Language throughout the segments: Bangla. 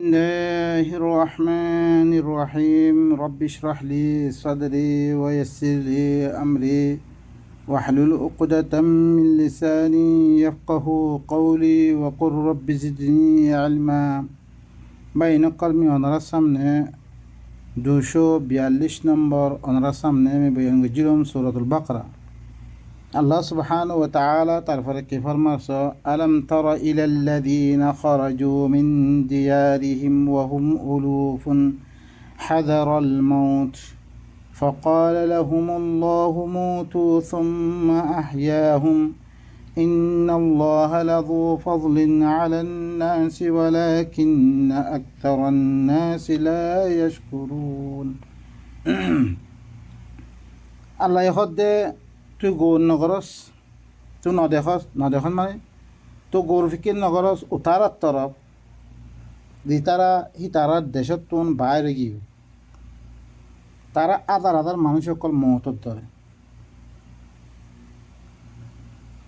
الله الرحمن الرحيم رب اشرح لي صدري ويسر لي أمري واحلل عقدة من لساني يفقه قولي وقل رب زدني علما بين قلبي ونرى সামনে 242 নম্বর ওনার সামনে আমি বয়ান করছিলাম সূরাতুল বাকরা। আল্লাহ সুবহানাহু ওয়া তাআলা তারপরে কি ফরমাছো, আলাম তারা ইলাল্লাযীনা খারাজু মিন দিয়ারিহিম ওয়া হুম উলুফুন হাযারাল মাউত ফাকাল লাহুমুল্লাহু মুতু সুম্মা আহইয়াহুম ইন্নাল্লাহা লাযু ফাযলিন আলান নাসি ওয়ালাকিন্না আকতারান নাসি লা ইয়াশকুরুন। আল্লাহ হদে তুই গৌর নগরস, তুই নদেখন মানে তো গৌর ফিকির নগরস উতারার তরফ দি তারা তারার দেশত তুন বাইরে গিয়ে তারা আদার আদার মানুষ সকল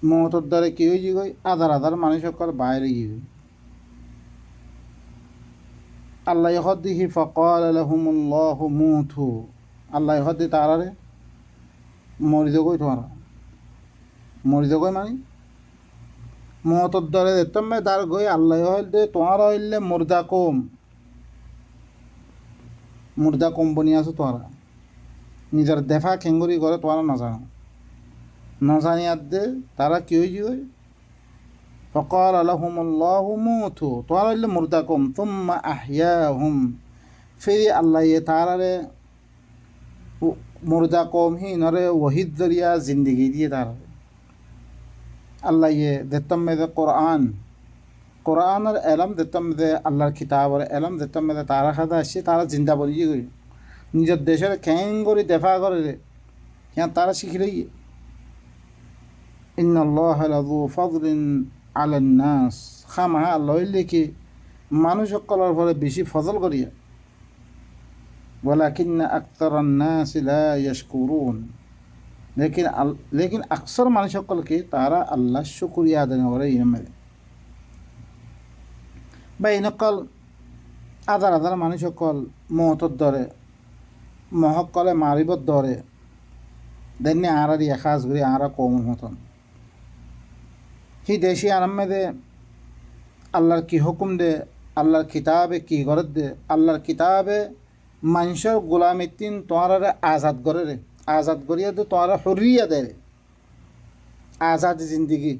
মহতর দ্বারে কি হয়ে গই আদার আদার মানুষ সকল বাইরে গিয়ে আল্লাহ হদ্দিহি ফকাল লাহুমুল্লাহু মুতু, আল্লাহ হদ্দি তারারে মরিদ গই তোমারা মরিদ গই মানে মতর দরে দেখতাম দার গই আল্লাহ হইলে তোমার হইলে মুর্দা কম বনি আছো তোরা নিজের দেফা খেঙ্গুরি করে তোরা নজানি আদে তারা কি হয়ে যাবে ফকাল লাহুমুল্লাহু মুতু, তোরা হইলে মুর্দা কম তুম্মা আহইয়াহুম, ফিরি আল্লাহ তারারে মুর্দা কম হি নরে ওহিদ জরিয়া জিন্দগি দিয়ে তার আল্লাহ দেখতাম মেদে কোরআনের এলাম দেখতাম মেদে আল্লাহর কিতাবের এলাম দেখতাম মেদে তারা খাদা আসছে তারা জিন্দা বলি গই নিজের দেশের খেং করে দেফা করে রে হ্যাঁ তারা শিখিলে ইন্নাল্লাহা লাযু ফাযলিন আলান নাস, খামাহা আল্লাহ কি মানুষ সকলের পরে বেশি ফজল করিয়া ওয়ালাকিন্না আকতারান নাসি লা ইয়াশকুরুন, লেকিন আকসর মানুষ সকলকে তারা আল্লাহ শুকরিয়া আদায় করে ইনমে বা ইনকল আদার আদার মানুষ সকল মহতর দরে মহকলে মারিবত দরে দেননি আরারি একাজ করি আরা কম মতন হি দেশি আরামে দে আল্লাহর কি হুকুম দে আল্লাহর কিতাবে কি গরত দে আল্লাহর কিতাবে মানুষের গোলামিতিন তোমার আজাদ করে রে আজাদ করিয়া তো তোমার হরিয়া দেয় আজাদ জিন্দগি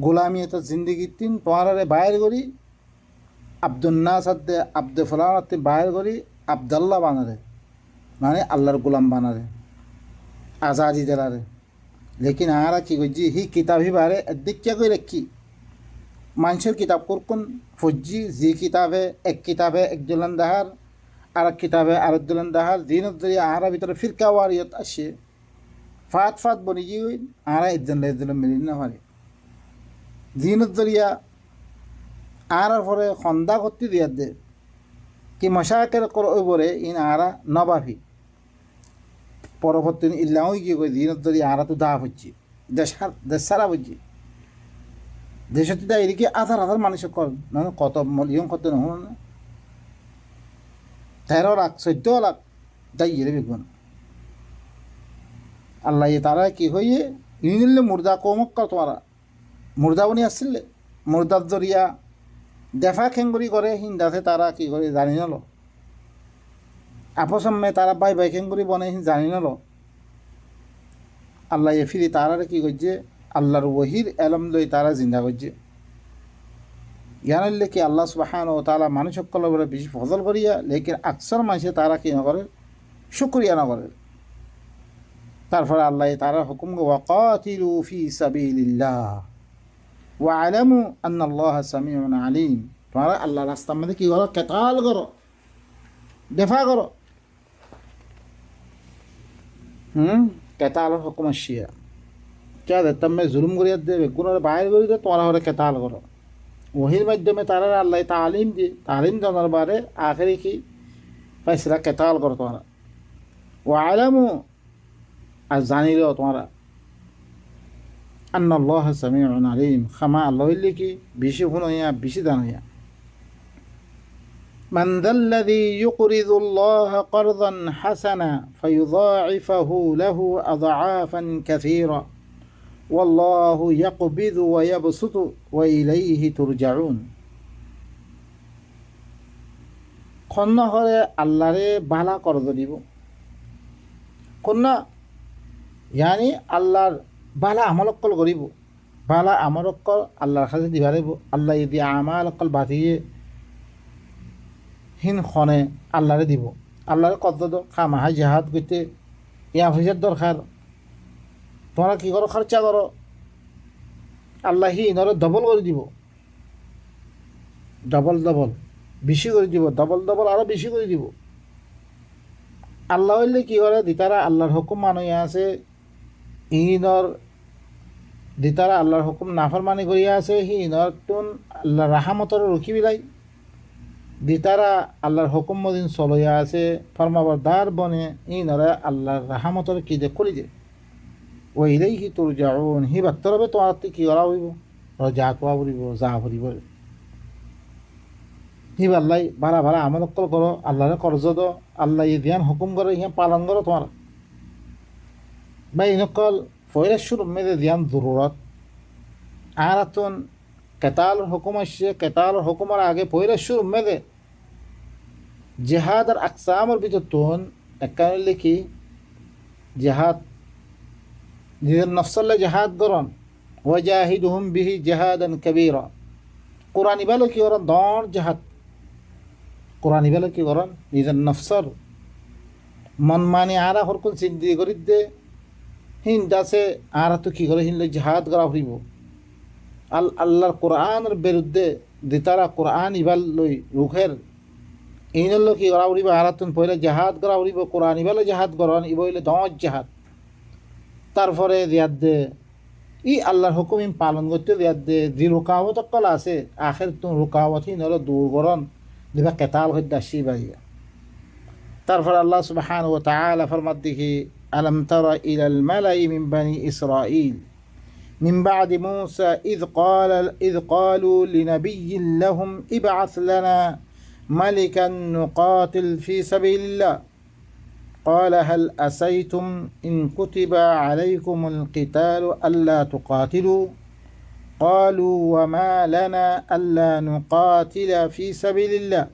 গোলামিয়ত জিন্দগি তিন তোমার বাইর করি আব্দুন্নাস দে আব্দে ফলান বাইর করি আবদাল্লাহ বানারে মানে আল্লাহর গোলাম বানারে আজাদি দেলারে, লেকিন আরা কি করছি হি কিতাব হি বারে দেখিয়া করে রেখি মানুষের কিতাব করকুন ফজ্জি যে কিতাবে এক কিতাবে একজন দাহার আর এক কিতাবে আরেকজন দাহার দিনত যদি আহারা ভিতরে ফিরকা ওয়ারিয়ত আসে ফাত বনি গিয়ে আরা একজন মিলি না পারে দিনত জরিয়া আরার পরে সন্ধ্যা করতে দিয়া দে কি মশাকের ওইবরে ইন আরা নবাফি পরবর্তী ইল্লাও গিয়ে কই দিনত যদি আরা তো দাহ হচ্ছি দেশ সারা বুঝছি দেশত এদিকে আধার মানুষ কর না কত ইয়ং কত নহল না 13 লাখ 14 লাখ দাইয়ে বেগুন আল্লাহ তারা কি হইয়ে ইনিলে মুর্দা কমক তোমারা মুর্দা বনি আসছিলে মুর্দার জরিয়া দেফা খেঙ্গুরি করে হিন্দাতে তারা কি করে জানি নলো আপসমে তারা বাই খেঙ্গুরি বনে জানি নলো আল্লাহ ফিরি তারা কি করছে আল্লাহর ওহির এলম লই তারা জিন্দা করছে ইয়ানলে কি আল্লাহ সুবহানাহু ওয়া তাআলা মানুষ সকলের উপরে বেশি ফজল করিয়া লেকিন আকসর মানুষে তারা কি নকরে শুকরিয়া নকরে তারপরে আল্লাহ তারা হুকুম ওয়াকাতিলু ফি সাবিলিল্লাহ ওয়ালামু আন্নাল্লাহা সামিউন আলিম, তোমরা আল্লাহর রাস্তার মধ্যে কি করো কেতাল করো দেফা করো কেতালের হুকুম আসিয়া কে দেখতাম জুলুম করিয়া দেবে কোনো বাইরে করি তো তোমরা হরে কেতাল করো ওহির মাধ্যমে তারা আল্লাহ তালিম জানার বারে আখেরি কি ফেসলা কেতাল করো তোমরা ওয়ালামু আর জানিলেও তোমরা আন্নাল্লাহা সামিউন আলিম, খামা আল্লাহ হইলে কি বেশি হুন হইয়া বেশি দান হইয়া من ذا الذي يقرض الله قرضا حسنا فيضاعفه له أضعافا كثيرا والله يقبض ويبسط وإليه ترجعون কন্যা হরে আল্লাহরে বালা কর্জ দিব কন্যা ইয়ানি আল্লাহর বালা আমলকল করিব বালা আমলকল আল্লাহর কাছে দিবারিব আল্লাহ যদি আমালকল বাতিয়ে হিন খনে আল্লাহরে দিব আল্লাহরে কত দো খামাহা জাহাদ করতে ইয়া পয়সার দরকার তোমরা কী করো খরচা করো আল্লাহ হিনরে ডবল করে দিব ডবল ডবল বেশি করে দিব ডবল ডবল আরও বেশি করে দিব আল্লাহ হইলে কী করে দিতারা আল্লাহর হুকুম মানইয়া আছে ইনর দিতারা আল্লাহর হুকুম নাফরমানি করিয়া আছে হিনর তুন আল্লাহ রাহামতর রুখি বিলাই দিতারা আল্লাহর হুকুম মদিন চলইয়া আছে ফরমাবরদার বনে ইনরে আল্লাহর রাহামতর কি যে করি যে ও ইলেইহি তুরজাউন হি বাত্তরবে তোমার কি করা হইব যা কোয়া ফুরিব যা ফুরিব হি আল্লাহ ভাড়া ভাড়া আমল করো আল্লাহরে কর্জ দো আল্লাহ ধ্যান হুকুম করে ইহা পালন করো তোমার বা ইনকল ফয়রা শুরু মেয়েদের ধ্যান জরুরত আর আতুন কেতালর হুকুম আসছে কেতালর হুকুমের আগে ফয়রা শুরু মেয়েদের জেহাদ আর আকসামর ভিতর তুন একানে লিখি জেহাদ নিজের নফসল্লা জেহাদ করন ওয়াজাহিদুহুম বিহি জেহাদান কবীরা কোরআন ইবালো কি করেন দর জেহাদ কোরআন ইবালো কি করেন নিজের নফসর মন মানে আরা হরকুল চিন্তি করি দে হিন্দাসে আরা তো কী করে হিনলে জেহাদ করা হইব আল্লাহর কোরআনের বিরুদ্ধে দিতারা কোরআন ইবাল লই রুখের ইনল কি করা উড়িব আরাতুন পয়লা জেহাদ করা উড়িব কোরআন ইবালে জেহাদ করন ইবইলে দজ জেহাদ তারপরে দিয়াদ দে ই আল্লাহর হুকুম পালন করতে দিয়াদ দে যে রুকাওয়াত কল আছে আখের তুন রুকাওয়াত হিনল দূর করন দিবা কেতাল হইতে আসি বাড়িয়া তারপর আল্লাহ সুবহানাহু ওয়া তাআলা ফরমাত দেখি আলম তারা ইলাল মালাই মিন বানি ইসরাঈল من بعد موسى إذ قالوا لنبي لهم ابعث لنا ملكا نقاتل في سبيل الله قال هل أسيتم إن كتب عليكم القتال ألا تقاتلوا قالوا وما لنا ألا نقاتل في سبيل الله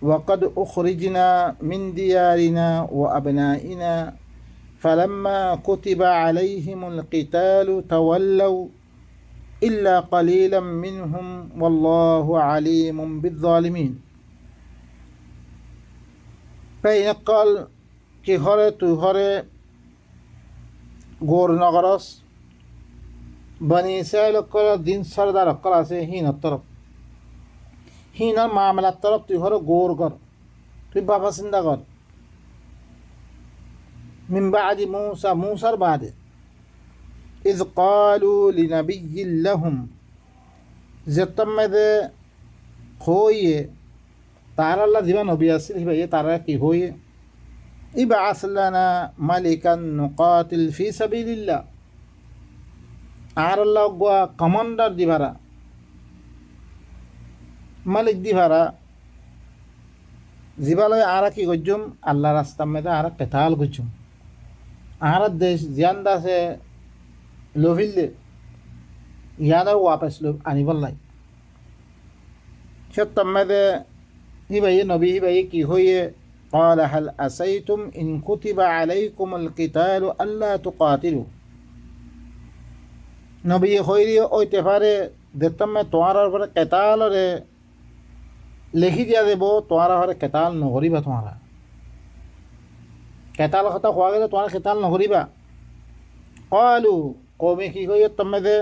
وقد أخرجنا من ديارنا وأبنائنا فلما كتب عليهم القتال تولوا إلا قليلا منهم والله عليم بالظالمين فإنقال কি হরে তুই হরে গোর নগরস বনি ইসরাইল অক্কল দিন সরদার অক্কল আছে হিনর তরফ হিনর মামলার তরফ তুই হরে গোর কর তুই বাবা চিন্তা কর মিন বাদি মূসা মূসার বাদে ইজ ক্বালু লিনাবিয়্যিন লাহুম যেতমদে হইয়ে তারা আল্লাহ দিবা নবী আসিল হিবাইয়ে তারা কি হইয়ে ইবআস লানা মালিকান নুকাতিল ফি সাবিলিল্লাহ আর আল্লাহ গোয়া কমান্ডার দিভারা মালিক দিভারা জিবালয় আরা কি গজ্জুম আল্লাহ রাস্তা মেদে আরা কেতাল গজ্জুম আর দেশ জিয়ান্দা সে লোভিল্লে ইয়াদা ওয়াপস লো আনিবল্লাই সত্যম মেদে হিবাইয়ে নবী হিবাইয়ে কি হইয়ে قال هل أسيتم إن كتب عليكم القتال ألا تقاتلوا নবী হইরি ওইতে পারে দেখতাম তোমার উপরে কেতালরে লিখি দিয়া দেব তোমার ঘরে কেতাল নকরিবা তোমারা কেতাল কথা খোয়া গেলে তোমার কেতাল নকরিবা قالوا কমে কি কই তুমি দে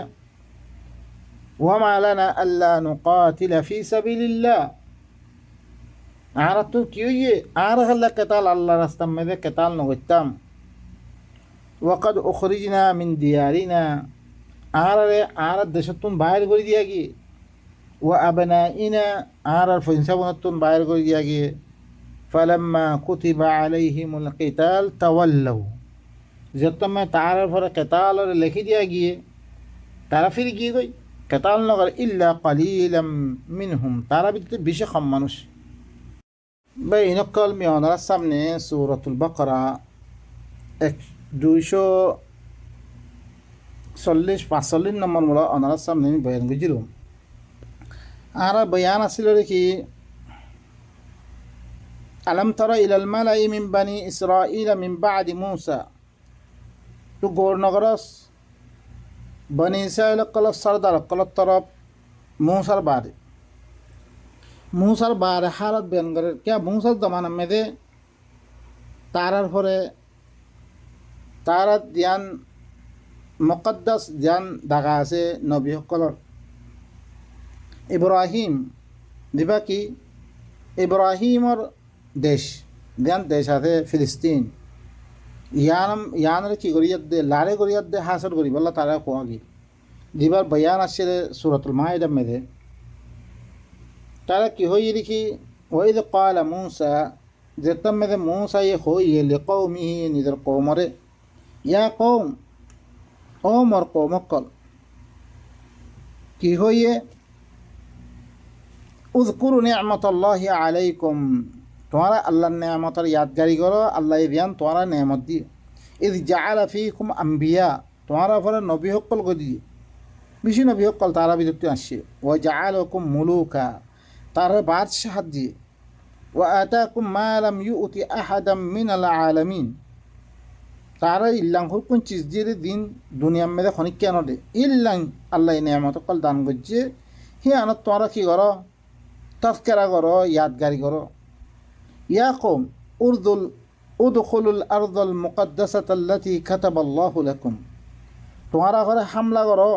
وما لنا ألا نقاتل في سبيل الله আর তো কি হইয়ে আর হল্লা কেতাল আল্লাহ রাস্তার মধ্যে কেতাল নগরতাম ওয়াকাদ উখরিজনা মিন দিয়ারিনা আর দেশতুন বাইর করে দিয়া গিয়ে ও আবনাইনা আর ফিনসাবনতুন বাইর করে দিয়া গিয়ে ফালাম্মা কুতিবা আলাইহিমুল কিতাল তাওয়াল্লাউ যতমে তার পরে কেতাল লিখি দিয়া গিয়ে তারা ফিরে গিয়ে গই কেতাল নগর ইল্লা কালিলাম মিনহুম তারা ভিতরে বেশি কম মানুষ বেইনকল মিয়নার সামনে সূরাতুল বাকারা 240-45 নম্বর মূল অনার সামনে আমি বয়ান বুঝিলাম। আর বয়ান আসিল কি আলম তরা ইলাল মালাই মিন বানি ইসরাঈল মিন বাদি মূসা তো গৌরনগরস বনি ইসরাঈল কল সরদার কল তরফ मूसार बारे हालत बयान करे क्या मूसार जमाना में दे तारार फरे तारा ध्यान मुकद्दस ध्यान दागा से नबी कलर इब्राहिम दिबा की इब्राहिम और देश ध्यान देश आते फिलिस्तीन यानर की गरियत दे लारे गरियत दे हासिल करी बल्ला तारा खोआगी दिबार बयान आशे सूरतुल माइदा में दे तारा की हो ये लिखी वही तो काला मूसा जतम में मूसा ये हो ये लिकौमी निदर कौमरे या कौम ओम और कौमकल की हो ये उज़कुरु निअमतल्लाहि अलैकुम तुम्हारा अल्लाह नेमत यादगारी करो अल्लाह ध्यान तुम्हारा नेमत दी इज़ जअल फीकुम अंबिया तुम्हारा फर नबी हक्कल को दी बिशी नबी हक्कल तारा भी दुत्ती आशे व जअलकुम मुलूका तारा बादशाह दी व आताकुम मा लम युअति अहदम मिनल आलमीन तारा इल्लां हुकुम चीज़ दिए दिन दुनिया में दे खनिक क्या न दे इल्लां अल्लाह नेमत कल दान गज्जे ही अनत तुम्हारा की करो तज़किरा करो यादगारी करो या कौम उदखुलुल अर्दल मुक़द्दसतल्लती कतबल्लाहु लकुम तुम्हारा घर हमला करो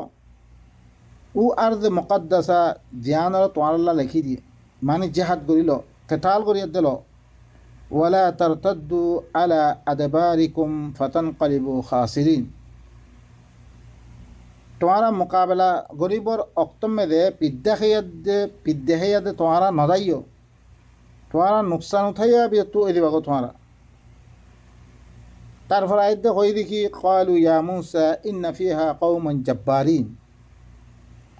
वो अर्द मुक़द्दसा ध्यान और तुम्हारा लिखी दिए माने जिहाद करी लो कताल करी दिलो वला तरतद्दु अला अदबारिकुम फतनक़लिबु खासिरीन तुम्हारा मुकाबला गरीब और अक्तम में दे पिद्दहयद तुम्हारा नदाइयो तुम्हारा नुकसान उठाइया भी तो ये बागो तुम्हारा तारफर आयत कोई देखी क़ालू या मूसा इन्न फ़ीहा क़ौमन जब्बारीन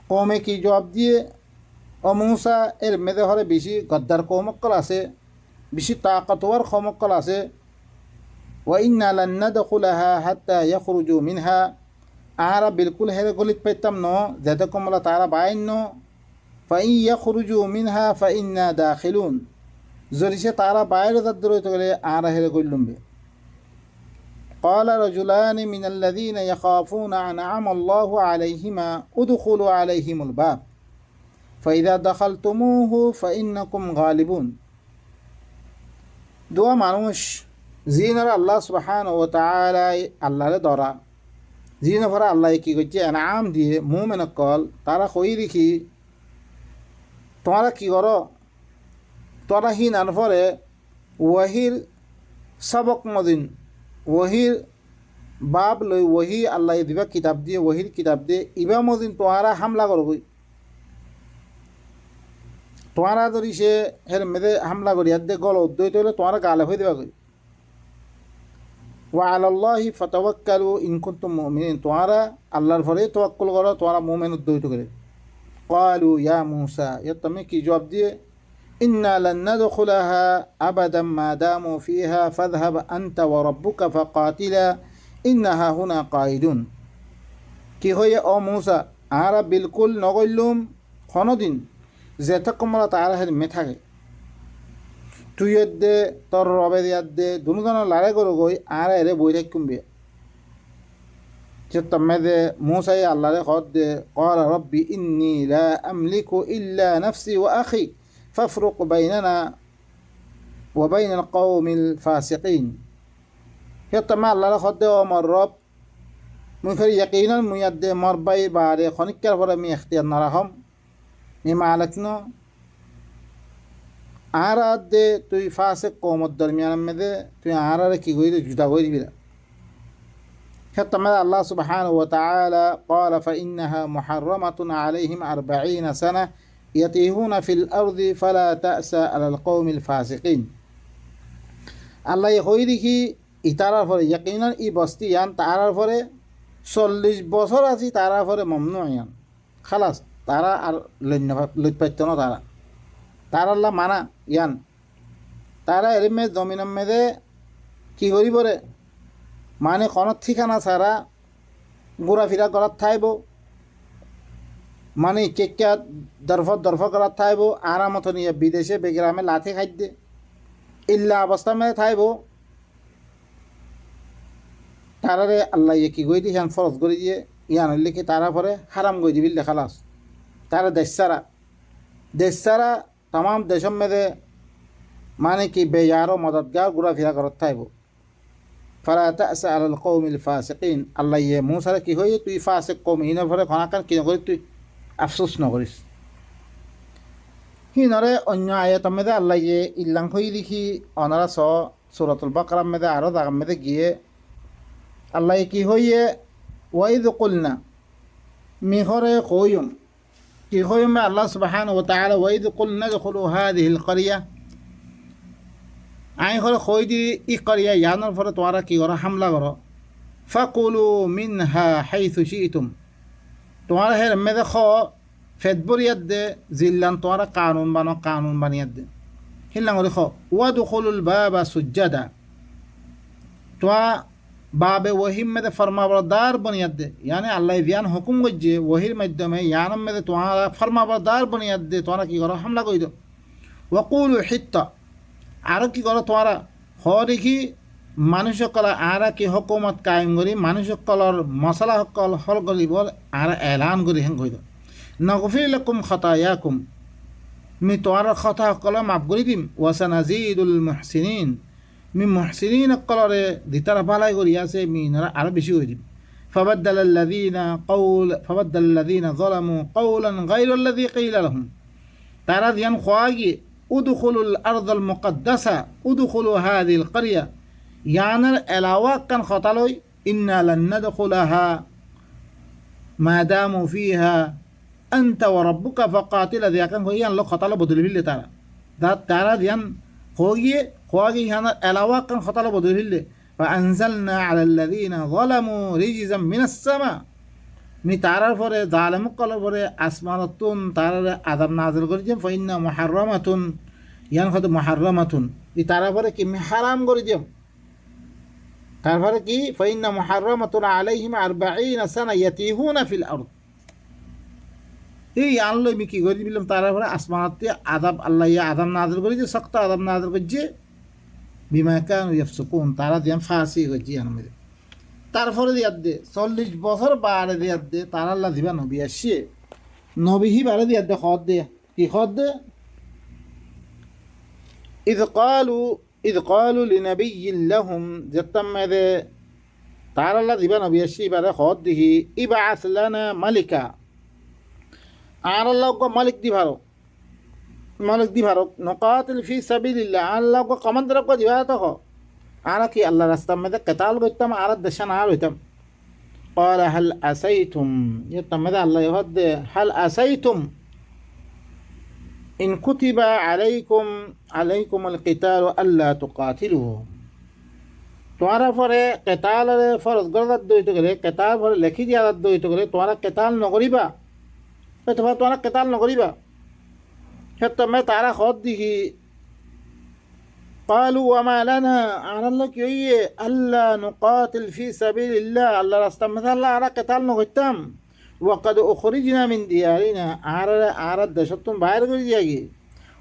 कौमे की जवाब दिए और मूसा एर मेदे हरे बिशी गद्दार कौमक्कल आसे बिशी ताकतवर कौमक्कल आसे व इन्ना लन नदखुलहा हत्ता यखरुजू मिनहा आरा बिल्कुल हेरे गोलित पैतम नो जैसे कुमला तारा बाइन नो फ़इन यखरुजू मिनहा फ़इन्ना दाखिलून जोरी से तारा बाहर दद्दरो तो गले आरा हेरे गोलुम्बे قال رجلان من الذين يخافون أنعم الله عليهما ادخلوا عليهم الباب فإذا دخلتموه فإنكم غالبون دعا মানুষ জিনার আল্লাহ সুবহানাহু ওয়া তাআলা আল্লাহরে ধরা জিনা ফরা আল্লাহ কি করছে এনাম দিয়ে মুমিন কল তারা কই দেখি তোমরা কি করো তোরা হি নান ফরে ওয়াহির সবক মদিন वहीर बाप लई वही अल्लाह दिबा किताब दिए वहीर किताब दे इबा मदिन तुम्हारा हमला कर गई तुम्हारा दरी से हेर मेदे हमला करी दे गल उद्दय तो तुम्हारा गाले हो देवा गई व अल्लाहि फतवक्कलू इन कुंतुम मुमिनीन तुम्हारा अल्लाहर फरे तवक्कुल करो तुम्हारा मोमिन उद्दय तो करे क़ालू या मूसा ये तुम्हें की जवाब दिए इन्ना लन नदखुलहा अबदन मा दामू फीहा फज़हब अंत व रब्बुक फ़क़ातिला इन्नहा हुना क़ाइदुन कि हो ये ओ मूसा आरा बिल्कुल नगल्लुम कोनो दिन जेतकमला तारा हेर में थाके तु यद्दे तोर रबे यद्दे दुनु दन लारे करो गई आरा हेरे बई थाकुम बे जे तम्मे दे मूसा ये अल्लाह रे खद दे क़ाल रब्बी इन्नी ला अमलिकु इल्ला नफ्सी व अखी फफ्रुक बैनना व बैन القوم الفاسقين ये तम्मा अल्लाह खद दे मर रब मुझे फिर यकीनन मुयद्दे मर बाई बारे खनिक कर पर मैं इख्तियार न रहम मैं मालक नो आरा दे तु फासिक कौम दरमियान में दे तु आरा रे की गोई जुदा गोई बिला ये तम्मा अल्लाह सुब्हानहु व तआला قال فإنها محرمة عليهم 40 سنة यतीहून फिल अर्दि फला तअसा अलल कौमिल फासिकीन अल्लाह ये होई देखी इतारार फरे यकीनन इ बस्ती यान तारार फरे 40 বছর आছি तारार फरे ममनु यान खालास तारा और लुट पाइतो ना तारा तारा अल्लाह माना यान তারা এলিমে জমিনের মেদে কি করিব রে মানে কোনো ঠিকানা ছাড়া ঘোরাফেরা করার থাইব মানে কেকা দরফ করার থাইব আরামত নিয়ে বিদেশে বেগ্রামে লাথি খাদ্যে ইল্লা অবস্থা মেয়ে থাইব তারারে আল্লাহ ইয়ে কি গই দিয়ে হ্যান ফরজ করে দিয়ে ইয়ান হইলে কি তারা পরে হারাম গই দিবি লেখালাস তারা দেশ ছাড়া তাম দেশের মেদে মানে কি বেয়ারো মদতগার ঘোরাফেরা করার থাইব ফালা তা'সা আলাল কওমিল ফাসিকিন আল্লাহ ইয়ে মুসারে কি হই তুই ফাসিক কওম ইনের পরে খনাকান কি নকরি তুই আফসোস নকরিস হিনরে অন্য আয়াত মেদে আল্লাহ ইয়ে ইল্লাং হই দেখি অনারা সূরাতুল বাকারা মেদে আরো দাগাম মেদে গিয়ে আল্লাহ কি হইয়ে ওয়াইদ কুলনা মিহরে কইম কি হইম আল্লাহ সুবহানাহু ওয়া তাআলা ওয়াইদ কুলনা দখুলু হাদিহিল ক্বরিয়া আই হলে কই দি ই ক্বরিয়া ইয়ানোর পরে তোমরা কি করো হামলা করো ফাকুলু মিনহা হাইথু শিইতুম তোমরা হের মেদে খ ফেদবরিয়াত দে জিল্লান তোমরা কানুন বানিয়াত দে হিল্লাং করে খ ওয়াদখুলুল বাবা সুজ্জাদা তোমরা বাবে ওহিম মেদে ফরমাবরদার বনিয়াদ দে यानी আল্লাহ বিয়ান হুকুম গজ্জে ওহির মাধ্যমে ইয়ানম মেদে তোমরা ফরমাবরদার বনিয়াদ দে তোমরা কি করো হামলা কই দো ওয়াকুলু হিত্তা আর কি করো তোমরা হরিকি মানুষ সকল আর কি হুকুমত কায়েম করি মানুষ সকলর মশলা সকল হল করিব আর এলান করি হেন কই দো নগফির লাকুম খাতায়াকুম মি তোমরা কথা সকল মাফ করে দিম ওয়াসানাজিদুল মুহসিনিন মি মুহসিনিন সকলরে দিতারা ভালাই করি আছে মি নরা আর বেশি হই দিম فبدل الذين ظلموا قولا غير الذي قيل لهم তারা দিয়ান খোয়াগি উদখুলুল আরদাল মুকদ্দাসা উদখুলু হাযিল ক্বরিয়া ইয়ানার এলাওয়া কান খতালই ইন্না লান নাদখুলাহা মা দামু ফিহা আনতা ওয়া রাব্বুকা ফাকাতিলা দিয়াকান হইয়ান লো খতালো বদলি ফিলে তারা দিয়ান খোয়াগি ইয়ানার এলাওয়া কান খতালো বদলি ফিলে فأنزلنا على الذين ظلموا رجزا من السماء মি তারার পরে জালেম কলার পরে আসমানাতুন তারার আযাব নাযিল করে দিম ফাইন্না মুহাররামাতুন ইয়ান কত মুহাররামাতুন ই তারার পরে কি হারাম করে দিম তারপরে কি ফাইন্না মুহাররামাতুন আলাইহিম 40 সানা ইয়াতিহুনা ফিল আরদ এই আনলো মি কি করে দিলাম তারার পরে আসমানাতে আযাব আল্লাহ ইয়া আযাব নাযিল করে দিয়ে সখত আযাব নাযিল করে বিমা কানু ইয়াফসুকুন তারা দিয়াম ফাসি গজি আনমে তারপরে দিয়াত দে 40 বছর বারে দিয়াত দে তারা আল্লাহ দিবা নবী আসে নবীহি বারে দিয়াত দে খদ দে কি খদ দে إذ قالوا لنبي لهم جتمده তারা আল্লাহ দিবা নবী আসে বারে খদ দিহি ইবআস লানা মালিকা আর আল্লাহ কো মালিক দি ভারো নকাতিল ফি সাবিলিল্লাহ আল্লাহ কো কমান্ডার কো দিবা তো আরা কি আল্লাহ রাস্তা মধ্যে কেতাল করতাম আর দেশান আর হইতাম قال هل أسيتم يتمد الله يهد هل أسيتم إن كتب عليكم القتال ألا تقاتلوا তোমারা পরে কেতালের ফরজ গরদার দইতে গেলে কেতাল পরে লেখি দিয়া দইতে গেলে তোমারা কেতাল নকরিবা তোমারা কেতাল নকরিবা সেতমে তারা খদ দিহি قالوا وما لنا على الله كي ألا نقاتل في سبيل الله الله رستم الله على قتال نقتم وقد أخرجنا من ديارنا عرض دشتم باهر قدياجي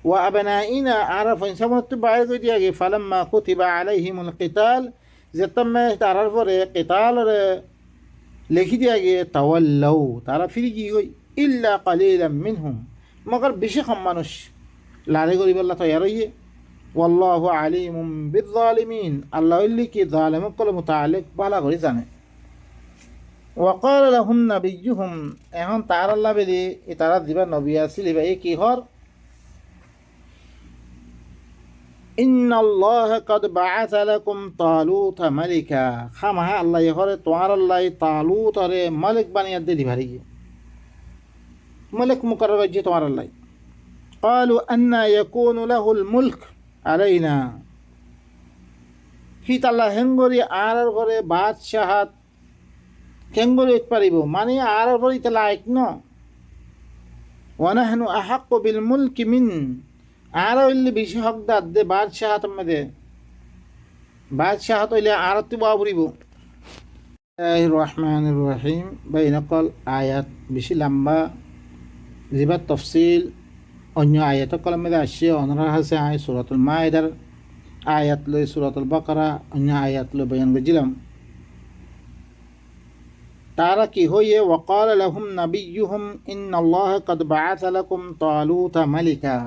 وأبنائنا عرف إنسان باهر قدياجي فلما كتب عليهم القتال زتم تعرف قتال لكي دياجي تولوا تعرف فيجي إلا قليلا منهم مگر بشي خمانوش لا رغوري بالله تياريه والله عليم بالظالمين الله اللي كي ظالم كل متعلق بالا غري জানে وقال لهم نبيهم এখন তার আল্লাহ বেদি তারা দিবা নবী আসিলি ভাই কি হর ان الله قد بعث لكم طالوت ملكا খামা আল্লাহ ইহরে তোমার আল্লাহ তালুত রে মালিক বানিয়ে দিলি ভারি মালিক মুকরর যে তোমার আল্লাহ قالوا ان يكون له الملك আলাইনা হিতাল্লাহ হেঙ্গরি আর ঘরে বাদশাহাত হেঙ্গরি পারিব মানে আর ঘরে লাইক ন ওয়ানাহনু আহাক্কু বিল মুলকি মিন আর হইলে বেশি হকদার দে বাদশাহাত মধ্যে বাদশাহাত হইলে আর তো বাবরিব রহমান রহিম বা নকল আয়াত বেশি লম্বা যেবার তফসিল অন্য আয়াত কলমে আসছে অনরা আছে আয় সূরাতুল মাইদার আয়াত লই সূরাতুল বাকারা অন্য আয়াত লই বয়ান করেছিলাম তারা কি হইয়ে ওয়াকাল লাহুম নাবিয়্যুহুম ইন্নাল্লাহা ক্বাদ বাআসা লাকুম তালুতা মালিকা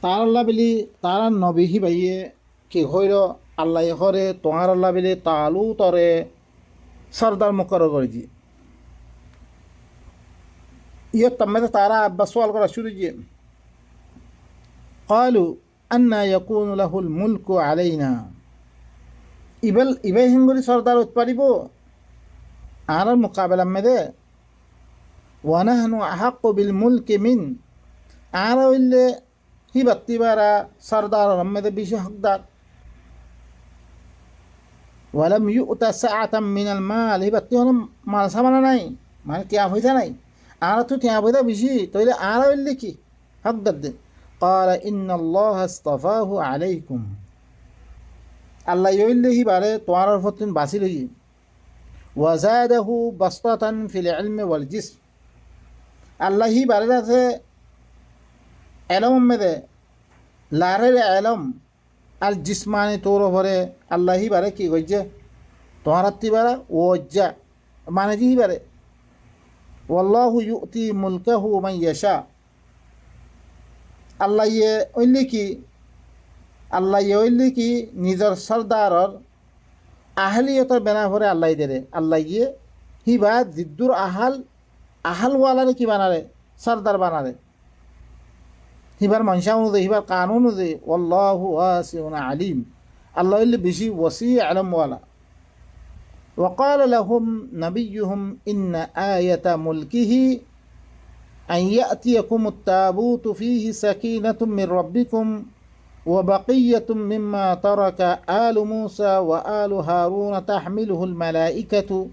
তার আল্লাহ বিলি তারা নবীহি বাইয়ে কি হইল আল্লাহ হরে তোমার আল্লাহ বিলি তালুতরে সর্দার মুকরর করে দিয়ে ইয়ে তম্মে তারা আব্বা সওয়াল করা শুরু দিয়ে قالوا أن يكون له الملك علينا ইবাই হিঙ্গুরি সর্দার উৎপাদিব আর মোকাবেলা মেদে ওয়ানাহনু আহাক্কু বিল মুলকি মিন আর হইলে হি বাত্তিবারা সর্দার মেদে বেশি হকদার ওয়ালাম ইউতা সাআতাম মিনাল মাল হি বাত্তি হন মাল সামানা নাই মানে টিয়া পয়সা নাই আর তো টিয়া পয়সা বেশি তাইলে আর হইলে কি হকদার দে قال إن الله اصطفاه عليكم আল্লাহ হইলে হি বারে তোমার ফতিন বাসি লই ওয়াজাদাহু বাসতাতান ফিল ইলমি ওয়াল জিসম আল্লাহ হি বারে আছে এলম মেদে লারের এলম আর জিসমানি তোর ভরে আল্লাহ হি বারে কি কইছে তোমার তিবারা ওজ্জা মানে জি বারে ওয়াল্লাহু ইউতি মুলকাহু মান ইয়াশা আল্লাহ ইয়ে হইলে কি আল্লাহ ইয়ে হইলে কি নিজের সর্দারর আহলিয়তর বেনা ভরে আল্লাহ দেরে আল্লাহ ইয়ে হিবা জিদ্দুর আহালওয়ালারে কি বানারে সর্দার বানারে হিবার মনসা অনুযায়ী হিবার কানুন অনুযায়ী আল্লাহু ওয়াসিউন আলিম আল্লাহ হইলে বেশি ওয়াসি আলমওয়ালা وقال لهم نبيهم إن آية ملكه أن يأتيكم التابوت فيه سكينة من ربكم وبقية مما ترك آل موسى وآل هارون تحمله الملائكة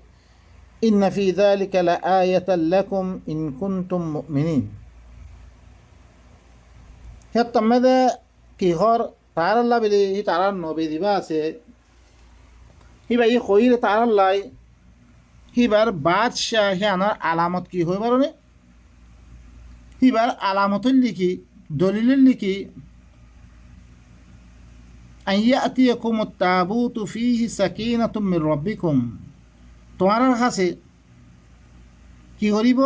إن في ذلك لآية لكم إن كنتم مؤمنين حتى ماذا كي غار تعالى الله بلي تعالى النبي دي باسه هي بقى يخوير تعالى الله هي بار بادشاہ هانا علامت کی ہوئی بارونه هي بار علامت لكي دليل لكي أن يأتيكم التابوت فيه سكينة من ربكم তোমার কাছে কি করিব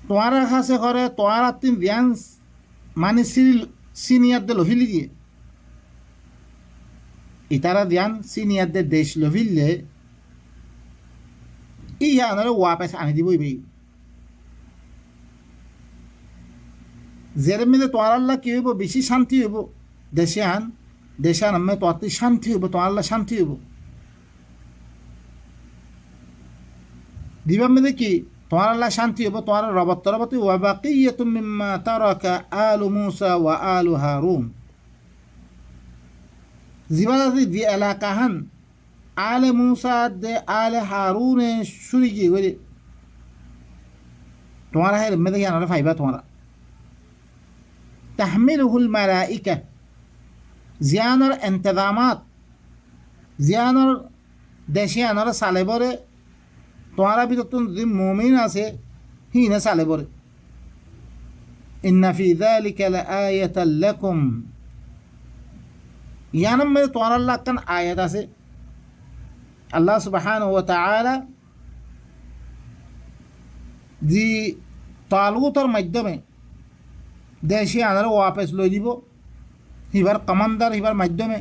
তোমার কাছে করে তোমার তিন ধ্যান মানে সিনিয়রদের লভিলি দিয়ে ইতারা ধ্যান সিনিয়রদের দেশ লভিলে ইহা আনারে ওয়াপেস আনি দিবই ভাই জের মেলে তোমার আল্লাহ কি হইব বেশি শান্তি হইব দেশে আমি তোমার শান্তি হইব তোমার আল্লাহ শান্তি হইব দিবা মেলে কি তোমার আল্লাহ শান্তি হইব তোমার রবত রবত ওয়া বাকিয়াতুম মিম্মা তারাকা আলু মুসা ওয়া আলু হারুন জিবাদি দি এলাকাহান আলে মুসা দে আলে হারুনে শুরিকি গরি তোমার হের মেলে কি আনারে ফাইবা তোমার تحمله الملائكة زيانر انتظامات زيانر দেশিয়ানর সালে বরে তোমারা ভিতর যদি মুমিন আছে হিনা সালে বরে ইন্না ফি যালিকা লাআয়াতাল লাকুম ইয়ানাম মে তোমার আল্লাহ কান আয়াত আছে আল্লাহ সুবহানাহু ওয়া তাআলা জি তালুতর মাধ্যমে দেশে আনারা ওয়াপেস লই দিব হিবার কমান্ডার হিবার মাধ্যমে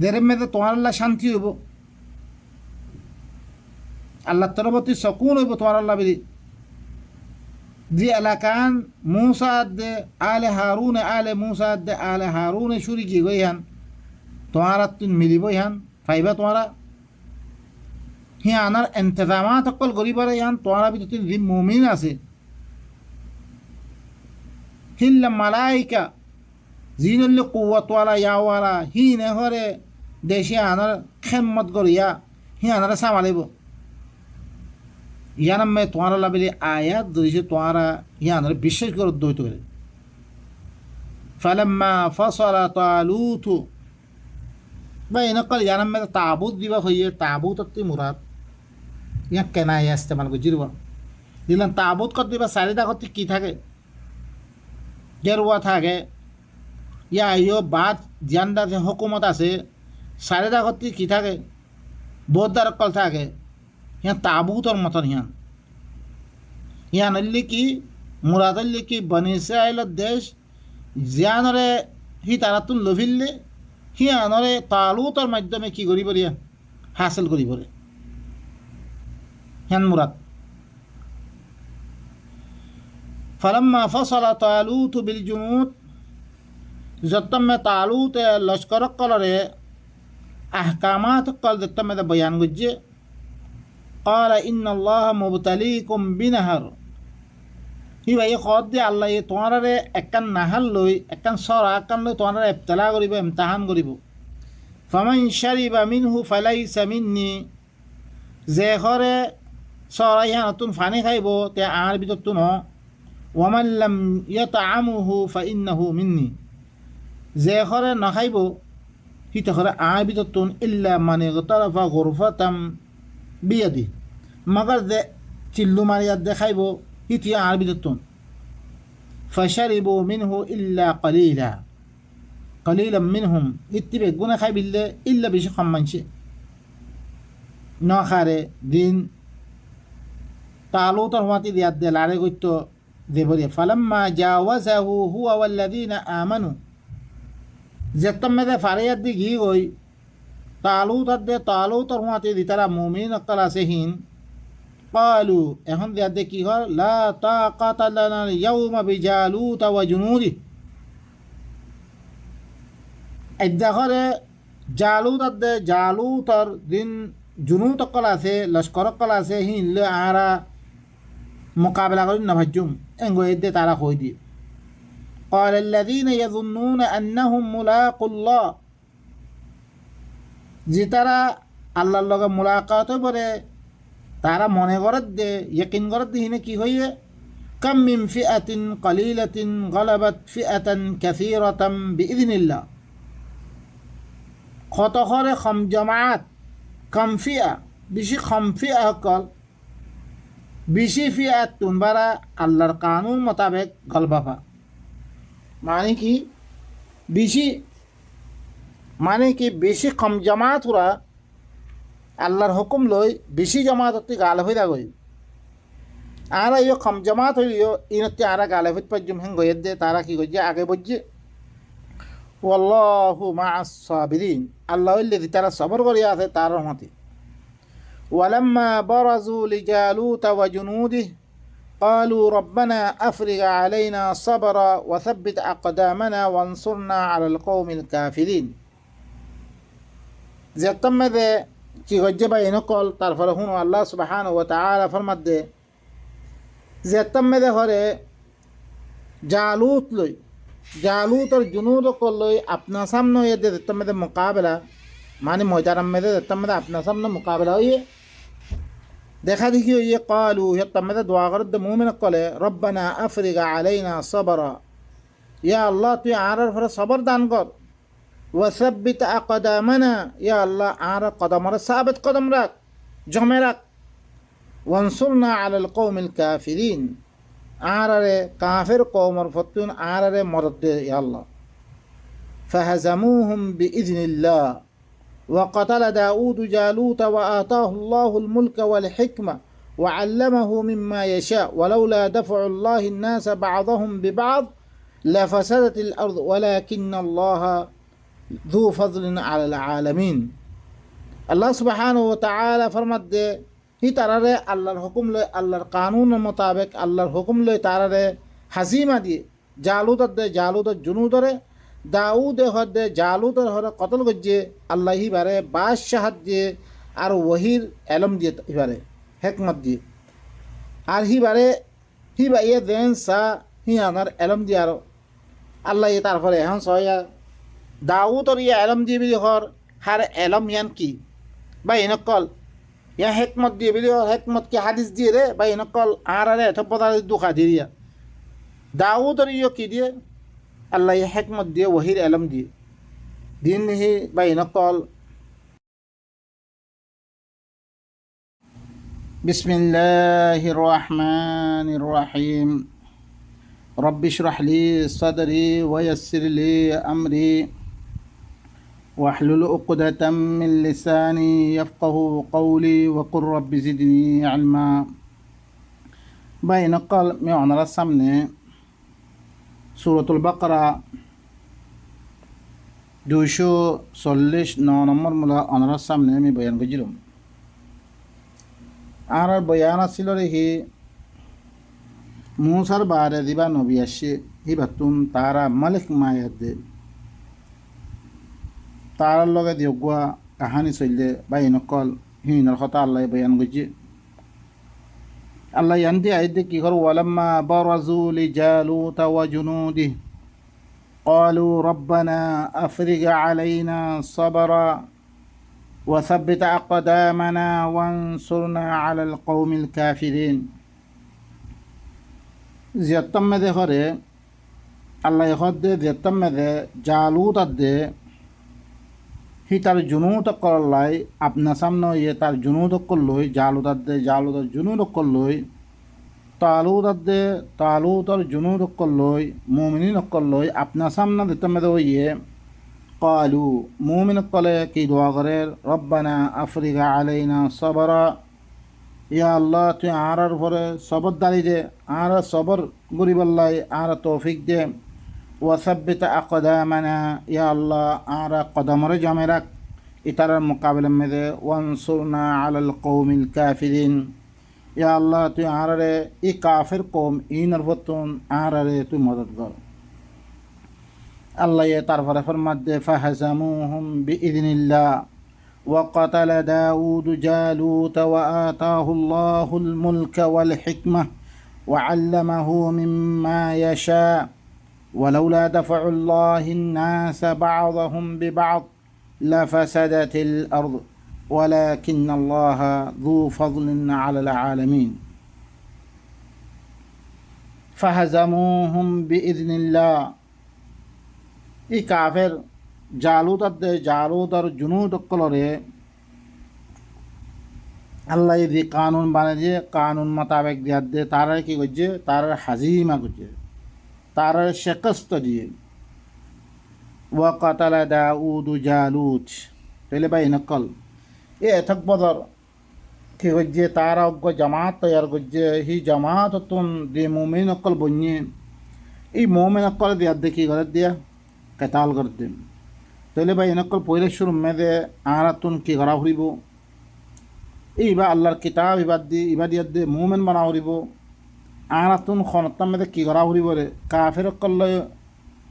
দেরের মেয়েতে তোমার আল্লাহ শান্তি হইব আল্লাহ তরবতী সকুন হইব তোমার আল্লাহ বিলি যে এলাকান মুসাদ আলে মুসাদ আলে হারুনে শুরি কি গই হান তোমার তুন মিলিব হান ফাইবা তোমারা হি আনার ইন্তজামাত অকল করিবার হান তোমার ভিতর যে মুমিন আছে হিল্লা মালাইকা জিনল্লে কুয়াতওয়ালা ইয়াওয়ালা হি নেহরে দেশে আনার খেম্মত করিয়া হি আনারা সামালিব ইয়ানাম্মে তোমার লাবিলি আয়াত ধরেছে তোমারা ইয়ানের বিশ্বাস করে দ্বৈত করে ফালাম্মা ফসলা তালুতু বা এনেকল ইয়ানাম্মে তাবুত দিবা হইয়ে তাবুত মুরাদ ইয়া কেনা ইয়া ইস্তেমাল করছি দিলাম তাবুত কর দিবা চারিটা করতে কি থাকে গেরুয়া থাকে ইয়া ইয়ো বাদ জিয়ানদা যে হুকুমত আছে চারিটা করতে কি থাকে বৌদ্ধার কল থাকে ইয়া তাবুতর মতন ইয়ান হইলে কি মুরাদ হইলে কি বনি ইসরায়েলের দেশ জিয়ানরে হি তারাতুন লভিলে হিয়ানরে তালুতর মাধ্যমে কি করিব রিয়া হাসিল করিব রে হিয়ান মুরাদ ফালাম্মা ফসলা তালুত বিল জুনুদ যতমে তালুত লস্কর কলরে আহকামাত কল যতমে বয়ান গুজে قال إن الله مبتليكم بنهر হিবা এই খত দিয়ে আল্লাহ এই তোমাৰে একান নাহাল লৈ একান চৰা একান লৈ তোমাৰে ইবতলা কৰিব ইমতাহান কৰিব ফামান শাৰিবা মিনহু ফালাইসা মিন্নি যে ঘৰে চৰা ইহা নতুন পানী খাইব তে আৰ ভিতৰতো ন ওয়ামান লাম ইয়াতআমুহু ফাইন্নাহু মিন্নি যে ঘৰে নাখাইব সিতে ঘৰে আৰ ভিতৰতো ইল্লা মান ইগতারাফা গুরফাতাম বিয়াদি মগর যে চিল্লু মারিয়া দেখাইব হিতিয়া আর ভিতরতো ফাশারিবু মিনহু ইল্লা কালিলা কালিলাম মিনহুম ইত্তিবে গুনা খাইবিল্লে ইল্লা বেশি কম মানছে নখারে দিন তালুতর হওয়াতে দিয়াত দে লারে গইত দেবরে ফালাম্মা জাওয়াজাহু হুয়া ওয়াল্লাযীনা আমানু যেতমে ফারিয়াত দি গি গই তালুতর হওয়াতে দি তারা মুমিন অকল আছে হিন قالوا এখন দিয়াতে কি হয় লা তাকাতা লানা ইয়াউমা বিজালুত ওয়া জুনুদি এদাখরে জালুতর দিন জুনুত অকল আছে লস্কর অকল আছে হিনলে আরা মোকাবেলা করি না ভাজ্যুম এঙ্গো এদে তারা কই দিয়ে قال الذين يظنون أنهم ملاقو الله যে তারা আল্লাহর লগে মুলাকাত করে তারা মনে করত দে ইয়াকিন করত দে হিনে কি হইয়ে কাম মিন ফিআতিন কালিলাতিন গালাবাত ফিআতান কাসীরাতাম বিইذনিল্লাহ কত করে কম জামাত কম ফিআ বেশি কম ফিআ কল বেশি ফিআত তুমবারা আল্লাহর কানুন মোতাবেক গলবাফা মানে কি বেশি কম জামাত ওরা আল্লাহর হুকুম লই বেশি জামাত অতি গাল হয়ে গই আর ইয়ে কম জামাত হইলিও ইনতে আরা গালে হইতে পারজুম হেন গইয়ে দে তারা কি গইয়ে আগে বজ্জে ওয়াল্লাহু মা'আস সাবিরিন আল্লাহ হইলে তারা সবর করিয়া আছে তার রহমতে ওয়ালাম্মা বারাজু লিজালুত ওয়া জুনুদিহি قالوا ربنا أفرغ علينا صبرا وثبت أقدامنا وانصرنا على القوم الكافرين যেতমে দে কি গজ্জে বা এনেকল তার ফলে হুন আল্লাহ সুবহানাহু ওয়া তাআলা ফরমাত দে যেতমে দে হরে জালুতর জুনুদ কল লই আপনা সামনে এ দে যেতমে দে মুকাবলা মানে ময়দান মে দে যেতমে দে আপনা সামনে মুকাবলা হইয়ে দেখা দেখি হইয়ে কালু যেতমে দে দোয়া করে দে মুমিন কলে রব্বানা আফরিগ আলাইনা সাবরা ইয়া আল্লাহ তুই আরার ফলে সবর দান কর ওয়াসাব্বিত আকদামানা ইয়া আল্লাহ আর কদমর সাবিত কদম রাখ জমে রাখ ওয়ানসুরনা আলাল কওমিল কাফিরিন আরারে কাফির কওমর ফতুন আরারে মদদ দে ইয়া আল্লাহ ফাহাজামুহুম বিইذনিল্লাহ وقتل داود جالوت وآتاه الله الملك والحكمة وعلمه مما يشاء ولولا دفع الله الناس بعضهم ببعض لفسدت الأرض ولكن الله ذو فضل على العالمين আল্লাহ সুবহানাহু ওয়া তাআলা ফরমাত দে হি তারারে আল্লাহর হুকুম লয় আল্লাহর কানুন মোতাবেক আল্লাহর হুকুম লয় তারারে হাজিমা দিয়ে জালুতর জুনুদরে দাউদ হদে জালুতর হরে কতল গজ্জে আল্লাহ হিবারে বাদশাহাত দিয়ে আর ওহির এলম দিয়ে হিবারে হেকমত দিয়ে আর হিবা ইয়ে দেন সা হি আনার এলম দিয়ে আর আল্লাহ তারপরে এখন সয়া দাউদর ইয়ে এলম দিয়ে বিলি হর হার এলম ইয়ান কি বা এনেকল ইয়া হেকমত দিয়ে বলি হেকমত কি হাদিস দিয়ে রে বা ইনকল আর এত পদার দুঃখা দিয়ে দাউদর ইয়ে কি দিয়ে আল্লাহ ইয়া হেকমত দিয়ে ওহির এলম দিয়ে দিন হি বা ইনকল বিসমিল্লাহির রহমানির রহিম রব্বি ইশরাহ লি সাদরি ওয়া ইয়াসসির লি আমরি واحلل عقدة من لساني يفقه قولي وقل رب زدني علما بين قال معنى السمنة سورة البقرة 249 নম্বর মূলা অনার সামনে আমি বয়ান করছিলাম আর বয়ান আসছিল রেখে মুসার বারে দিবা নবী আসে হিবাতুন তারা মালিক মায়াদে তার লগে দিয়োগুয়া কাহানি চললে বা ইনকল হিনার কথা আল্লাহ বয়ান করছে আল্লাহ ইয়ান্তি আইদে কি কর ওয়ালাম্মা বারাজু লিজালুতা ওয়া জুনুদিহি قالوا ربنا أفرغ علينا صبرا وثبت أقدامنا وانصرنا على القوم الكافرين زيتم مده خره الله يخد زيتم مده جالوت ده হি তার জুনুদ করলাই আপনা সামনে ইয়ে তার জুনুদ করলই জালুদার জুনুদ করলই তালুতার জুনুদ করলই মুমিনিন করলই আপনা সামনে দিতে মেদে ইয়ে কালু মুমিন কলে কি দোয়া করে রব্বানা আফরিগা আলাইনা সবরা ইয়া আল্লাহ তুই আর উপরে সবর দাঁড়ি দে আর সবর গরিবাল্লাই আর তৌফিক দে ওয়াসাব্বিত আকদামানা ইয়া আল্লাহ আর কদমরে জমে রাখ ইতারার মোকাবিলা মেদে ওয়ানসুরনা আলাল কৌমিল কাফিরিন ইয়া আল্লাহ তুই আরে ই কাফের কৌম ইনার ফতুন আরে তুই মদত কর আল্লাহ তারপরে ফরমাত দে ফাহাজামুহুম বিইذনিল্লাহ وقتل داود جالوت وآتاه الله الملك والحكمة وعلمه مما يشاء ولولا دفع الله الناس بعضهم ببعض لفسدت الأرض ولكن الله ذو فضل على العالمين فهزموهم بإذن الله এই কাফের জালুত আর জুনুদ কলরে আল্লাহ যে কানুন বানিয়ে কানুন মোতাবেক দিয়া দে তারা কি করছে তারা হাজিমা করছে তারা শেকস্ত দিয়ে ওয়া কাতালা দাউদ জালুত তাহলে ভাই নকল এ এথক বদর কি করছে তারা অজ্ঞ জামাত তৈয়ার করছে হি জামাত তুন দিয়ে মোমিন নকল বনিয়ে এই মোমিন নকল দিয়া দেখি ঘরে দিয়া কেতাল করে দিন তাহলে ভাই নকল পয়লা শুরু মেদে আরা তুন কি করা হইব এইবা আল্লাহর কিতাব ইবাদ দিয়ে মোমেন বানা হইব আর তুন খনতার মেদে কি করা হইব রে কাফের করলে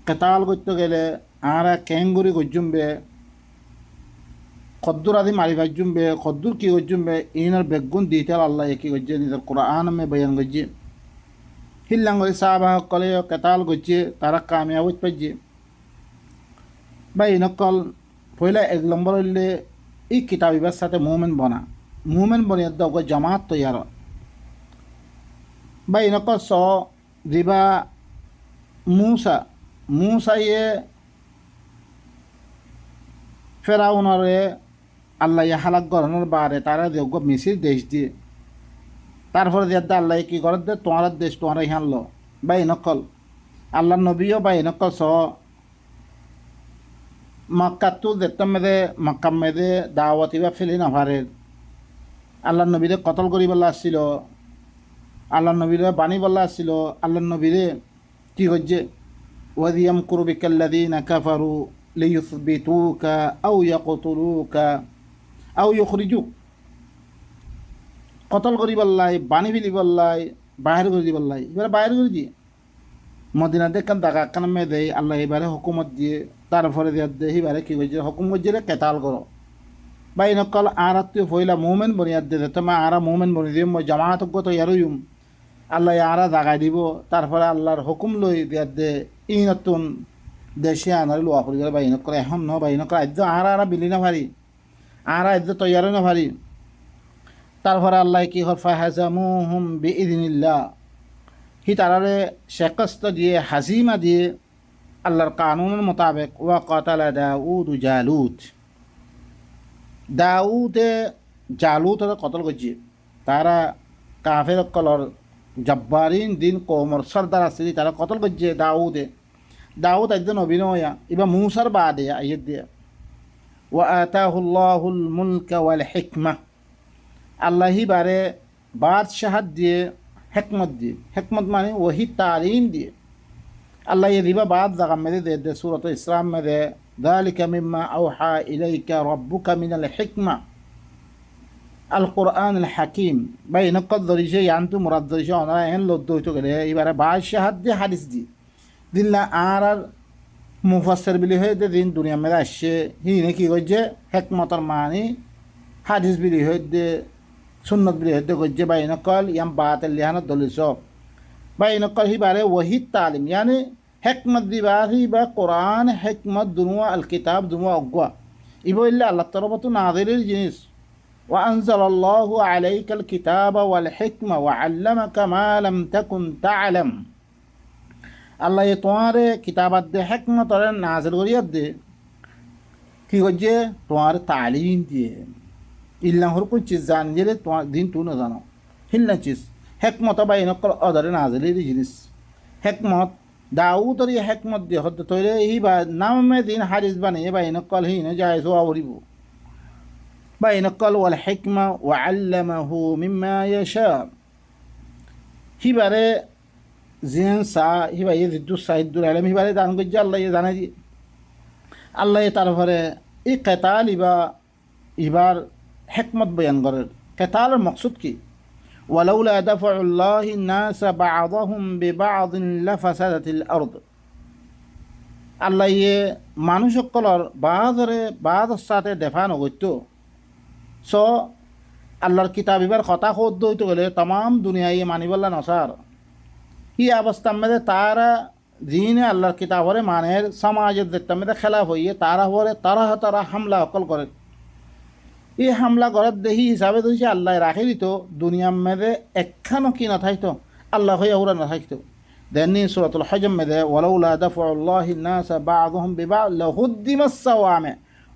কেতাল করতে গেলে আর কেঙ্গুরি গজ্জুমবে খদ্দুর আদি মারি ভাজুমবে খদ্দুর কি গজ্জুমবে ইনার বেগুন দিতে আল্লাহ কি গজ্জে নিজের কোরআন মে বয়ান গজ্জে হিল্লাঙ্গরি সাহাবাহ কলে কেতাল গজ্জে তারা কামিয়াব পাইছে ভাই নকল পয়লা এক নম্বর হইলে এই কিতাবিবার সাথে মুমেন বনিয়ে দগ জামাত তৈয়ার ভাই নকল স দিবা মুসা ইয়ে ফেরাউনরে আল্লাহ হালাক গরনের বারে তারা যোগ্য মিছিল দেশ দিয়ে তারপরে দিয়ে আল্লাহ কি করে দে তোমার দেশ তোমার হানল ভাই নকল আল্লাহ নবীও ভাই নকল স মক্কাতু দেখতাম মেদে মক্কাম মেদে দাওয়াতি বা ফেলি নাভারের আল্লাহ নবীরে কতল করি বলা আসছিল আল্লাহ নবীরে বাণী বলা আসছিল আল্লাহ নবীরে কি করছে ওয়াদিয়াম কুরবিকাল্লাযীনা কাফারু লিয়ুসবিতুকা আও ইয়াকতুলুকা আও ইউখরিজুক কতল করি বললাই বাণী ফেলি বললাই বাহির করে দি বললাই এবারে বাহির করে দিয়ে মদিনা দেখান দাগা কানামে দেয় আল্লাহ এবারে হুকুমত দিয়ে তারপরে দিয়ে এবারে কি করছে হুকুম করছে কেতাল করো ভাই নকল আর তুই ফইলা মুমেন বনিয়াদ দে তোমার আরা মুমেন বনি দিয়ে মই জামাত গত ইয়ারুম আল্লাহ আরা জাগাই দিব তারপরে আল্লাহর হুকুম লই দিয়া দে ই নতুন দেশে আনার লোয়া করি ভাই নকল এখন ন ভাই নকল আদ্য আরা বিলি না ভারি আরা আদ্য তৈয়ারও না ভারি তারপরে আল্লাহ কি হর ফাহাজামুহুম বিইذনিল্লাহ, হি তারারে শেকস্ত দিয়ে হাজিমা দিয়ে আল্লাহর কানুনের মোতাবেক। ওয়া কাতালা দাউদ জালুত, দাউদে জালুত কতল করছে। তারা কাফের কলর জব্বারিন দিন কৌমর সর্দার আসলি তারা কতল করছে দাউদে। দাউদ একজন অভিনয়া ইবা মুসার বাদে আইয়ের দিয়ে। ওয়া আতাহুল্লাহুল মুলকা ওয়াল হিকমা, আল্লাহি বারে বাদশাহাত দিয়ে হেকমত দিয়ে, হেকমত মানে ওহি তালিম দিয়ে। আল্লাহ ये रिबा बात जगह मेरे दे सूरत इस्लाम में दे ذلك مما أوحى إليك ربك من الحكمة القرآن الحكيم بين قدر شيء أنتم مراد شيء أنا إن لو دويتو كده يبقى بعض شهاد دي حديث دي دلنا آرر مفسر بليه ده دين دنيا में الشيء هي نكى وجه حكمة المعني حديث بليه ده سنة بليه ده وجه بين قال يم بات اللي هنا دلسو بين قال هي باره وحي تعليم يعني حكمة دي باره با قرآن حكمة دنوا الكتاب دنوا أقوى إبو إلا الله تربطو ناظر الجنس وأنزل الله عليك الكتاب والحكمة وعلمك ما لم تكن تعلم الله يتواري كتابات دي حكمة ترى نازل غريب دي كي وجه تواري تعليم دي إلا هرقو چیز زانجل دين تو نزانو هلا چیز حكمة بين قل أدر نازل الجنس حكمة দাউদ আর হেকমত দিয়ে হতে তৈরি এই বা নামে দিন হারিস বানিয়ে বা ইনকল হি না যায় সো আউরিব বা ইনকল ওয়াল হিকমা ওয়া আল্লামাহু মিম্মা ইয়াশা হিবারে জিন সা হিবা ইয়াজিদু সাইদুল আলম হিবারে দান গজ্জা আল্লাহ জানা জি আল্লাহ তারপরে এই কেতাল ইবা ইবার হিকমত বয়ান করে। কেতালের মকসুদ কি? ولولا دفع الله الناس بعضهم ببعض لفسدت الأرض, আল্লাহ মানুষ সকলের বাদর সাথে দেখা নগত্য সো আল্লাহর কিতাব এবার কথা খোদ্দ হইতে গেলে তাম দুনিয়ায় মানিবল্লা নসার ই অবস্থা মেয়েদের তারা দিনে আল্লাহর কিতাবরে মানের সমাজের দেখতে মেয়েদের খেলাফ হইয়ে তারা হরে তারা হামলা অকল করে। এই হামলা করার দেহি হিসাবে তো আল্লাহ রাখে দিত দুনিয়ার মেয়েদে একখানো কি না থাকতো আল্লাহ হইয়া ওরা না থাকতো। দেননি সূরাতুল হজম মেয়েদে ওয়ালাউলা দাফউল্লাহি নাস বা'যুহুম বিবা'দ লাহুদ্দিমাস সাওয়ামি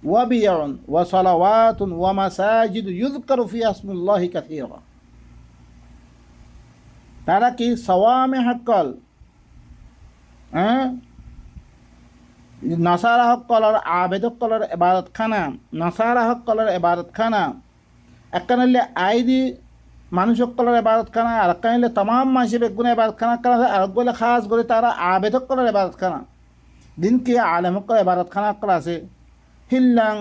ওয়া বিয়ুন ওয়া সালাওয়াতুন ওয়া মাসাজিদ ইউযকারু ফিহা ইসমুল্লাহি কাসীরা। তারা কি সাওয়ামি হাক্কাল নাসারা হকলর আবেদক কলর ইবাদত খানা, নাসারা হকলর ইবাদত খানা একখানে আইদি মানুষ হকলর ইবাদত খানা আর একখানে তমাম মানুষের বেগুনে ইবাদত খানা আর বলে খাস করে তারা আবেদক কলর ইবাদত খানা দিনকে আলেম হকল ইবাদত খানা কল আছে হিল্লাং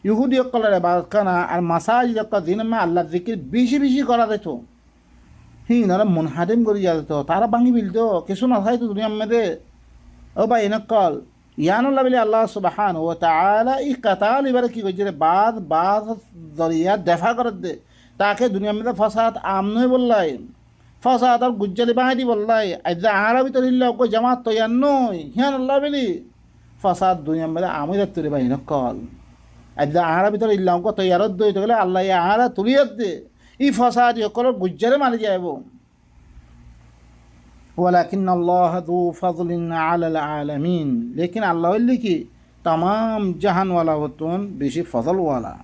ইহুদি হকলর ইবাদত খানা আর মাসাজিদ হকল দিন মা আল্লাহ জিকির বেশি বেশি করা যেত হি নারা মুনহাদিম করে যা যেত তারা ভাঙি বিলত কিছু না থাকতো দুনিয়ার মধ্যে। ও ভাই এনেকল ইয়ানুল্লাহ বলে আল্লাহ সুবহান ও তাআলা এই কাতাল এবারে কি করছে বাদ জরিয়া দেখা করে দে তাকে দুনিয়ার মধ্যে ফসাদ আমনই বললাই ফসাদ আর গুজ্জালি বাহাদি বললাই আজ আরবি তো লিল্লাহ কো জামাত তো ইয়ান নই ইয়ানুল্লাহ বলি ফসাদ দুনিয়ার মধ্যে আমি দেখতে রে ভাই নকল আজ আরবি তো লিল্লাহ কো তৈয়ারত দই তো গেলে আল্লাহ আরা তুলিয়ত দে এই ফসাদ ইকল গুজ্জালে মারি যাইব। ولكن الله ذو فضل على العالمين, लेकिन अल्लाह की तमाम जहान वाला वतन बेशी फजल वाला।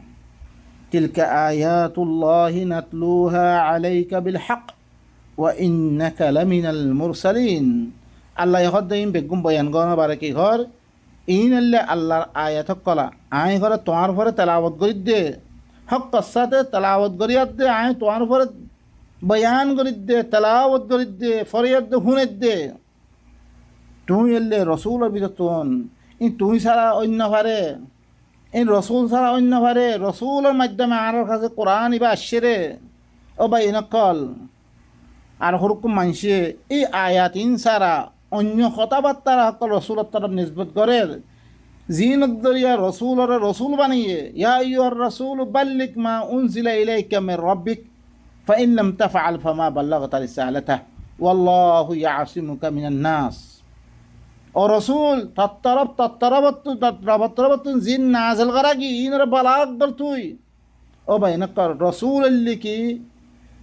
तिलक आयातुल्लाह नतलूहा अलैका बिलहक व इन्नका लमिनल मुरसलीन। अल्लाह यहदीन बेगुम बयान गना बारे की घर इन अल्लाहर आयात कला आय घर तुम्हार भरे तलावत करि दे हक कसाते तलावत करिया दे आय तुम्हार भरे बयान करि दे तलावत करि दे फरियाद दे हुने दे तुम एल्ले रसूल बिदतन इन तुम सारा अन्य भारे इन रसूल सारा अन्य भारे रसूलेर माध्यमे आरोर काছে কোরআন ইবা আসছে ও ভাই নকল আর হুরকুম মানছে এই আয়াত ইন সারা অন্য কথাবার্তা সকল রসুলের তরফ নিসবত করে জিনত দরিয়া রসুল বানিয়ে ইয়া আইয়ুহার রাসূল বাল্লিগ মা উনজিলা ইলাইকা মির রাব্বিক فإن لم تفعل فما بلغت رسالته والله يعصمك من الناس। और रसूल तत्तरबत जिन नाजिल करा की इन बलाग कर तुई ও ভাই নকর রসুল কি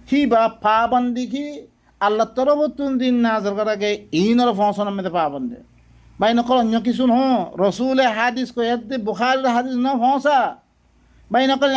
হি বা পাবন্দি কি আল্লাহ তরবতুন দিন নাজর করাকে ইনর ফসন মেতে পাবন্দে ভাই নকর অন্য কিছু ন রসুল হাদিস কো এতে বুখারীর হাদিস ন ফসা ভাই নকর